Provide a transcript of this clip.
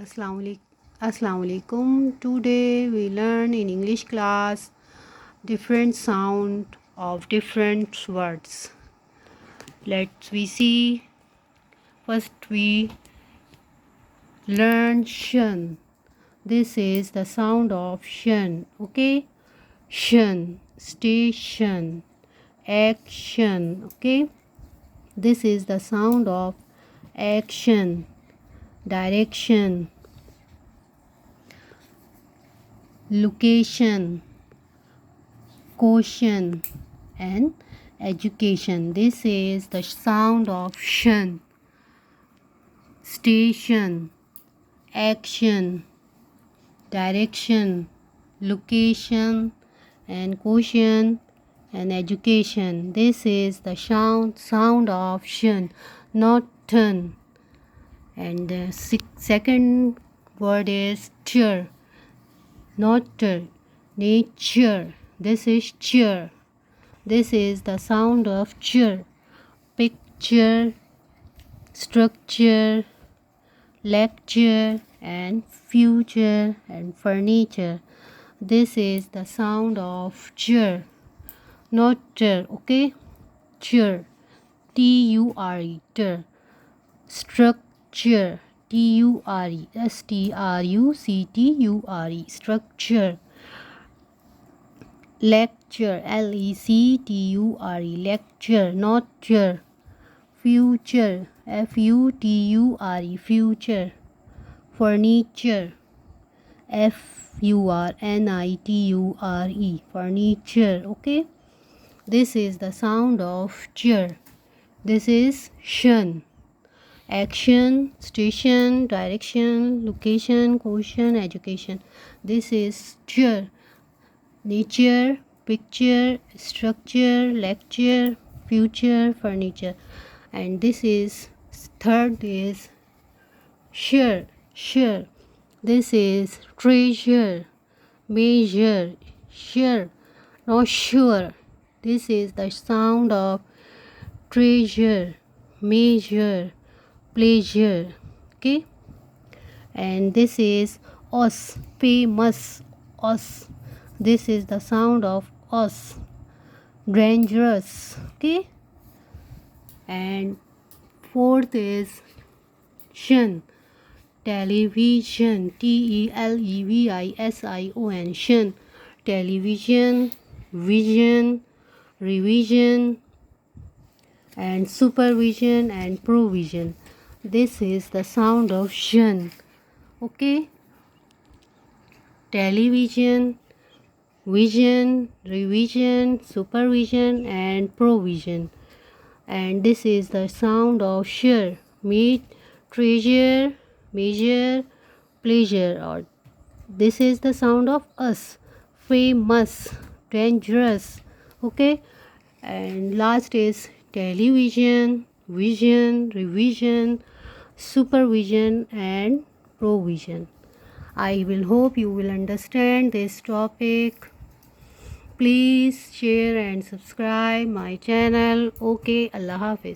Assalamu alaikum. Today we learn in English class different sound of different words. Let's we see. First we learn shun. This is the sound of shun. Okay, shun, station, action. Okay, this is the sound of action, direction, location, caution, and education. This is the sound of shun, station, action, direction, location, and caution, and education. This is the sound of shun, not turn. And the second word is cheer, not nature. This is cheer. This is the sound of cheer. Picture, structure, lecture, and future, and furniture. This is the sound of cheer, not okay, cheer, T-U-R-E, structure, T-U-R-E, S-T-R-U-C-T-U-R-E, structure, lecture, L-E-C-T-U-R-E, lecture, not chair, future, F-U-T-U-R-E, future, furniture, F-U-R-N-I-T-U-R-E, furniture. Okay, this is the sound of chair. This is shun, action, station, direction, location, caution, education. This is chair, nature, picture, structure, lecture, future, furniture. And this is third is sure. This is treasure, measure, sure, not sure. This is the sound of treasure, measure, pleasure. Okay, and this is us, famous, us. This is the sound of us, dangerous. Okay, and fourth is shun, television, T-E-L-E-V-I-S-I-O-N, shun, television, vision, revision, and supervision, and provision. This is the sound of shun. Okay, television, vision, revision, supervision, and provision. And this is the sound of sure, meet, treasure, measure, pleasure. Or this is the sound of us, famous, dangerous. Okay, and last is television, vision, revision, supervision, and provision. I will hope you will understand this topic. Please share and subscribe my channel. Okay, Allah Hafiz.